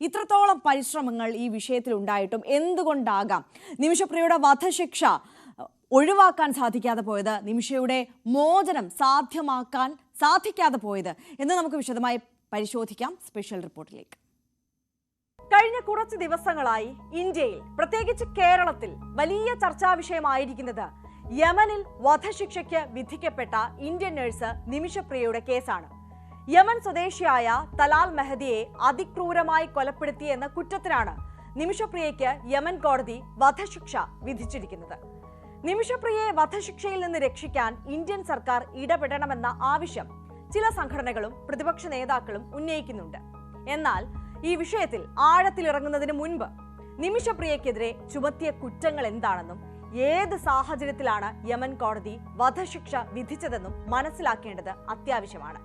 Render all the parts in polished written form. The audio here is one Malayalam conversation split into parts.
ഇത്രത്തോളം പരിശ്രമങ്ങൾ ഈ വിഷയത്തിൽ ഉണ്ടായിട്ടും എന്തുകൊണ്ടാകാം നിമിഷപ്രിയയുടെ വധശിക്ഷ ഒഴിവാക്കാൻ സാധിക്കാതെ പോയത്, നിമിഷയുടെ മോചനം സാധിക്കാതെ പോയത് എന്ന് നമുക്ക് വിശദമായി പരിശോധിക്കാം സ്പെഷ്യൽ റിപ്പോർട്ടിലേക്ക്. കഴിഞ്ഞ കുറച്ച് ദിവസങ്ങളായി ഇന്ത്യയിൽ, പ്രത്യേകിച്ച് കേരളത്തിൽ വലിയ ചർച്ചാ വിഷയമായിരിക്കുന്നത് യമനിൽ വധശിക്ഷയ്ക്ക് വിധിക്കപ്പെട്ട ഇന്ത്യൻ നഴ്സ് നിമിഷപ്രിയയുടെ കേസാണ്. യമൻ സ്വദേശിയായ തലാൽ മെഹദിയെ അതിക്രൂരമായി കൊലപ്പെടുത്തി എന്ന കുറ്റത്തിനാണ് നിമിഷപ്രിയയ്ക്ക് യമൻ കോടതി വധശിക്ഷ വിധിച്ചിരിക്കുന്നത്. നിമിഷപ്രിയയെ വധശിക്ഷയിൽ നിന്ന് രക്ഷിക്കാൻ ഇന്ത്യൻ സർക്കാർ ഇടപെടണമെന്ന ആവശ്യം ചില സംഘടനകളും പ്രതിപക്ഷ നേതാക്കളും ഉന്നയിക്കുന്നുണ്ട്. എന്നാൽ ഈ വിഷയത്തിൽ ആഴത്തിലിറങ്ങുന്നതിന് മുൻപ് നിമിഷപ്രിയയ്ക്കെതിരെ ചുമത്തിയ കുറ്റങ്ങൾ എന്താണെന്നും ഏത് സാഹചര്യത്തിലാണ് യമൻ കോടതി വധശിക്ഷ വിധിച്ചതെന്നും മനസ്സിലാക്കേണ്ടത് അത്യാവശ്യമാണ്.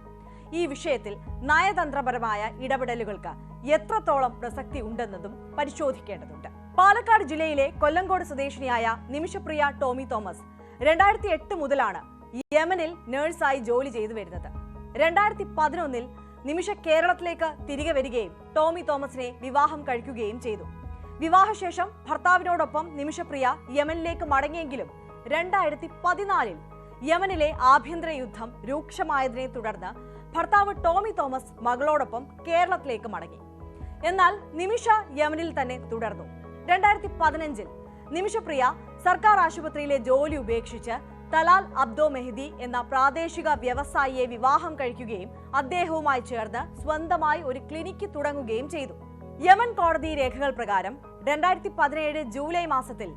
ഈ വിഷയത്തിൽ നയതന്ത്രപരമായ ഇടപെടലുകൾക്ക് എത്രത്തോളം പ്രസക്തി ഉണ്ടെന്നതും പരിശോധിക്കേണ്ടതുണ്ട്. പാലക്കാട് ജില്ലയിലെ കൊല്ലങ്കോട് സ്വദേശിനിയായ നിമിഷപ്രിയ ടോമി തോമസ് 2008 മുതലാണ് യമനിൽ നഴ്സായി ജോലി ചെയ്തു വരുന്നത്. 2011 നിമിഷ കേരളത്തിലേക്ക് തിരികെ വരികയും ടോമി തോമസിനെ വിവാഹം കഴിക്കുകയും ചെയ്തു. വിവാഹശേഷം ഭർത്താവിനോടൊപ്പം നിമിഷപ്രിയ യമനിലേക്ക് മടങ്ങിയെങ്കിലും 2014 യമനിലെ ആഭ്യന്തര യുദ്ധം രൂക്ഷമായതിനെ തുടർന്ന് ഭർത്താവ് ടോമി തോമസ് മകളോടൊപ്പം കേരളത്തിലേക്ക് മടങ്ങി. എന്നാൽ നിമിഷ യമനിൽ തന്നെ തുടർന്നു. 2015 നിമിഷപ്രിയ സർക്കാർ ആശുപത്രിയിലെ ജോലി ഉപേക്ഷിച്ച് തലാൽ അബ്ദോ മെഹദി എന്ന പ്രാദേശിക വ്യവസായിയെ വിവാഹം കഴിക്കുകയും അദ്ദേഹവുമായി ചേർന്ന് സ്വന്തമായി ഒരു ക്ലിനിക്ക് തുടങ്ങുകയും ചെയ്തു. യമൻ കോടതി രേഖകൾ പ്രകാരം 2017 ജൂലൈ മാസത്തിൽ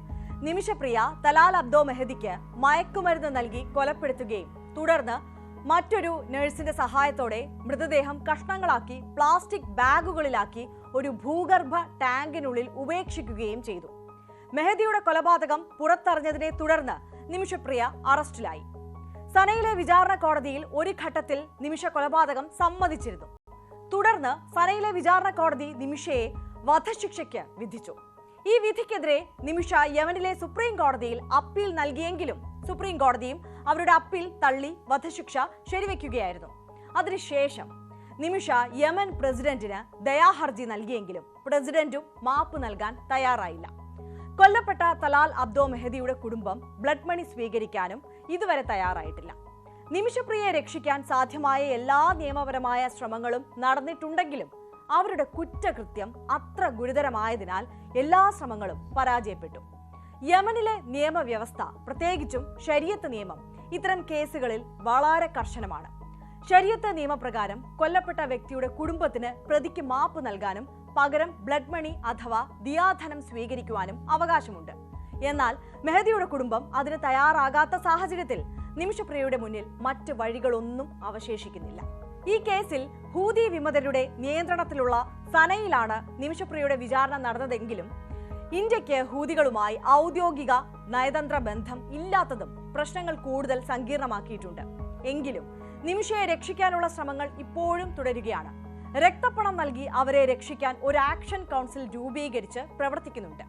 നിമിഷപ്രിയ തലാൽ അബ്ദോ മെഹദിക്ക് മയക്കുമരുന്ന് നൽകി കൊലപ്പെടുത്തുകയും തുടർന്ന് മറ്റൊരു നഴ്സിന്റെ സഹായത്തോടെ മൃതദേഹം കഷ്ണങ്ങളാക്കി പ്ലാസ്റ്റിക് ബാഗുകളിലാക്കി ഒരു ഭൂഗർഭ ടാങ്കിനുള്ളിൽ ഉപേക്ഷിക്കുകയും ചെയ്തു. മെഹദിയുടെ കൊലപാതകം പുറത്തറിഞ്ഞതിനെ തുടർന്ന് നിമിഷപ്രിയ അറസ്റ്റിലായി. സനയിലെ വിചാരണ കോടതിയിൽ ഒരു ഘട്ടത്തിൽ നിമിഷ കൊലപാതകം സമ്മതിച്ചിരുന്നു. തുടർന്ന് സനയിലെ വിചാരണ കോടതി നിമിഷയെ വധശിക്ഷയ്ക്ക് വിധിച്ചു. ഈ വിധിക്കെതിരെ നിമിഷ യമനിലെ സുപ്രീം കോടതിയിൽ അപ്പീൽ നൽകിയെങ്കിലും സുപ്രീം കോടതിയും അവരുടെ അപ്പീൽ തള്ളി വധശിക്ഷ ശരിവെക്കുകയായിരുന്നു. അതിനുശേഷം നിമിഷ യമൻ പ്രസിഡന്റിന് ദയാഹർജി നൽകിയെങ്കിലും പ്രസിഡന്റും മാപ്പ് നൽകാൻ തയ്യാറായില്ല. കൊല്ലപ്പെട്ട തലാൽ അബ്ദോ മെഹദിയുടെ കുടുംബം ബ്ലഡ് മണി സ്വീകരിക്കാനും ഇതുവരെ തയ്യാറായിട്ടില്ല. നിമിഷപ്രിയയെ രക്ഷിക്കാൻ സാധ്യമായ എല്ലാ നിയമപരമായ ശ്രമങ്ങളും നടന്നിട്ടുണ്ടെങ്കിലും അവരുടെ കുറ്റകൃത്യം അത്ര ഗുരുതരമായതിനാൽ എല്ലാ ശ്രമങ്ങളും പരാജയപ്പെട്ടു. യമനിലെ നിയമവ്യവസ്ഥ, പ്രത്യേകിച്ചും ശരീഅത്ത് നിയമം ഇത്തരം കേസുകളിൽ വളരെ കർശനമാണ്. ശരീഅത്ത് നിയമപ്രകാരം കൊല്ലപ്പെട്ട വ്യക്തിയുടെ കുടുംബത്തിന് പ്രതിക്ക് മാപ്പ് നൽകാനും പകരം ബ്ലഡ് മണി അഥവാ ദിയാധനം സ്വീകരിക്കുവാനും അവകാശമുണ്ട്. എന്നാൽ മെഹദിയുടെ കുടുംബം അതിന് തയ്യാറാകാത്ത സാഹചര്യത്തിൽ നിമിഷപ്രിയയുടെ മുന്നിൽ മറ്റ് വഴികളൊന്നും അവശേഷിക്കുന്നില്ല. ഈ കേസിൽ ഹൂതി വിമതരുടെ നിയന്ത്രണത്തിലുള്ള സനയിലാണ് നിമിഷപ്രിയയുടെ വിചാരണ നടന്നതെങ്കിലും ഇന്ത്യക്ക് ഹൂതികളുമായി ഔദ്യോഗിക നയതന്ത്ര ബന്ധം ഇല്ലാത്തതും പ്രശ്നങ്ങൾ കൂടുതൽ സങ്കീർണമാക്കിയിട്ടുണ്ട്. എങ്കിലും നിമിഷയെ രക്ഷിക്കാനുള്ള ശ്രമങ്ങൾ ഇപ്പോഴും തുടരുകയാണ്. രക്തപ്പണം നൽകി അവരെ രക്ഷിക്കാൻ ഒരു ആക്ഷൻ കൗൺസിൽ രൂപീകരിച്ച് പ്രവർത്തിക്കുന്നുണ്ട്.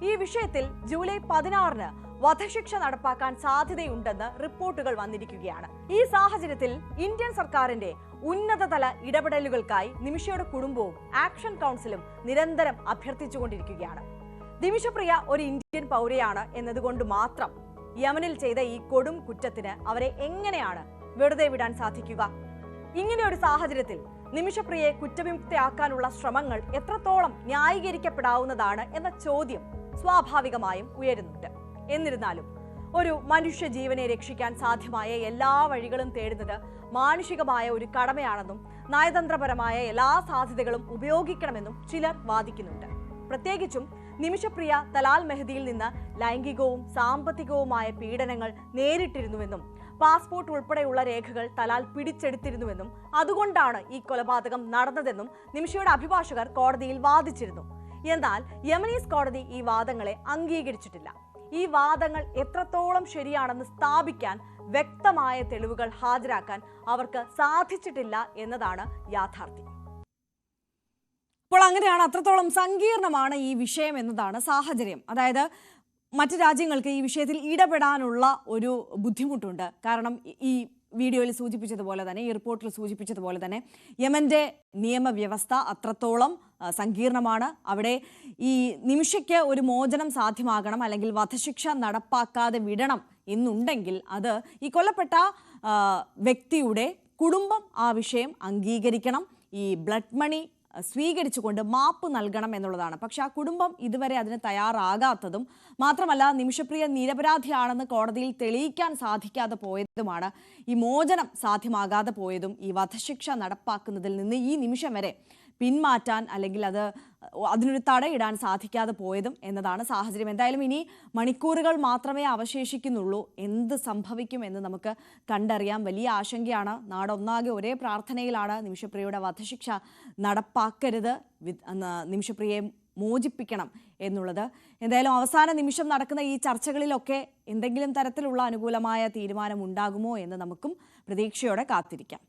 ഈ വിഷയത്തിൽ ജൂലൈ 16 വധശിക്ഷ നടപ്പാക്കാൻ സാധ്യതയുണ്ടെന്ന് റിപ്പോർട്ടുകൾ വന്നിരിക്കുകയാണ്. ഈ സാഹചര്യത്തിൽ ഇന്ത്യൻ സർക്കാരിന്റെ ഉന്നതതല ഇടപെടലുകൾക്കായി നിമിഷയുടെ കുടുംബവും ആക്ഷൻ കൗൺസിലും നിരന്തരം അഭ്യർത്ഥിച്ചുകൊണ്ടിരിക്കുകയാണ്. നിമിഷപ്രിയ ഒരു ഇന്ത്യൻ പൗരയാണ് എന്നതുകൊണ്ട് മാത്രം യമനിൽ ചെയ്ത ഈ കൊടും കുറ്റത്തിന് അവരെ എങ്ങനെയാണ് വെറുതെ വിടാൻ സാധിക്കുക? ഇങ്ങനെ ഒരു സാഹചര്യത്തിൽ നിമിഷപ്രിയയെ കുറ്റവിമുക്തയാക്കാനുള്ള ശ്രമങ്ങൾ എത്രത്തോളം ന്യായീകരിക്കപ്പെടാവുന്നതാണ് എന്ന ചോദ്യം സ്വാഭാവികമായും ഉയരുന്നുണ്ട്. എന്നിരുന്നാലും ഒരു മനുഷ്യ ജീവനെ രക്ഷിക്കാൻ സാധ്യമായ എല്ലാ വഴികളും തേടുന്നത് മാനുഷികമായ ഒരു കടമയാണെന്നും നയതന്ത്രപരമായ എല്ലാ സാധ്യതകളും ഉപയോഗിക്കണമെന്നും ചിലർ വാദിക്കുന്നുണ്ട്. പ്രത്യേകിച്ചും നിമിഷപ്രിയ തലാൽ മെഹദിയിൽ നിന്ന് ലൈംഗികവും സാമ്പത്തികവുമായ പീഡനങ്ങൾ നേരിട്ടിരുന്നുവെന്നും പാസ്പോർട്ട് ഉൾപ്പെടെയുള്ള രേഖകൾ തലാൽ പിടിച്ചെടുത്തിരുന്നുവെന്നും അതുകൊണ്ടാണ് ഈ കൊലപാതകം നടന്നതെന്നും നിമിഷയുടെ അഭിഭാഷകർ കോടതിയിൽ വാദിച്ചിരുന്നു. എന്നാൽ യമനീസ് കോടതി ഈ വാദങ്ങളെ അംഗീകരിച്ചിട്ടില്ല. ഈ വാദങ്ങൾ എത്രത്തോളം ശരിയാണെന്ന് സ്ഥാപിക്കാൻ വ്യക്തമായ തെളിവുകൾ ഹാജരാക്കാൻ അവർക്ക് സാധിച്ചിട്ടില്ല എന്നതാണ് യാഥാർത്ഥ്യം. അപ്പോൾ അങ്ങനെയാണ്, അത്രത്തോളം സങ്കീർണമാണ് ഈ വിഷയം എന്നതാണ് സാഹചര്യം. അതായത് മറ്റ് രാജ്യങ്ങൾക്ക് ഈ വിഷയത്തിൽ ഇടപെടാനുള്ള ഒരു ബുദ്ധിമുട്ടുണ്ട്. കാരണം ഈ വീഡിയോയിൽ സൂചിപ്പിച്ചതുപോലെ തന്നെ, ഈ റിപ്പോർട്ടിൽ സൂചിപ്പിച്ചതുപോലെ തന്നെ യമന്റെ നിയമവ്യവസ്ഥ അത്രത്തോളം സങ്കീർണമാണ്. അവിടെ ഈ നിമിഷയ്ക്ക് ഒരു മോചനം സാധ്യമാകണം, അല്ലെങ്കിൽ വധശിക്ഷ നടപ്പാക്കാതെ വിടണം എന്നുണ്ടെങ്കിൽ അത് ഈ കൊല്ലപ്പെട്ട വ്യക്തിയുടെ കുടുംബം ആ വിഷയം അംഗീകരിക്കണം, ഈ ബ്ലഡ് മണി സ്വീകരിച്ചുകൊണ്ട് മാപ്പ് നൽകണം എന്നുള്ളതാണ്. പക്ഷെ ആ കുടുംബം ഇതുവരെ അതിന് തയ്യാറാകാത്തതും മാത്രമല്ല, നിമിഷപ്രിയ നിരപരാധിയാണെന്ന് കോടതിയിൽ തെളിയിക്കാൻ സാധിക്കാതെ പോയതുമാണ് ഈ മോചനം സാധ്യമാകാതെ പോയതും ഈ വധശിക്ഷ നടപ്പാക്കുന്നതിൽ നിന്ന് ഈ നിമിഷം വരെ പിന്മാറ്റാൻ അല്ലെങ്കിൽ അതിനൊരു തടയിടാൻ സാധിക്കാതെ പോയതും എന്നതാണ് സാഹചര്യം. എന്തായാലും ഇനി മണിക്കൂറുകൾ മാത്രമേ അവശേഷിക്കുന്നുള്ളൂ. എന്ത് സംഭവിക്കും എന്ന് നമുക്ക് കണ്ടറിയാം. വലിയ ആശങ്കയാണ്. നാടൊന്നാകെ ഒരേ പ്രാർത്ഥനയിലാണ്. നിമിഷപ്രിയയുടെ വധശിക്ഷ നടപ്പാക്കരുത്, നിമിഷപ്രിയയെ മോചിപ്പിക്കണം എന്നുള്ളത്. എന്തായാലും അവസാന നിമിഷം നടക്കുന്ന ഈ ചർച്ചകളിലൊക്കെ എന്തെങ്കിലും തരത്തിലുള്ള അനുകൂലമായ തീരുമാനം ഉണ്ടാകുമോ എന്ന് നമുക്കും പ്രതീക്ഷയോടെ കാത്തിരിക്കാം.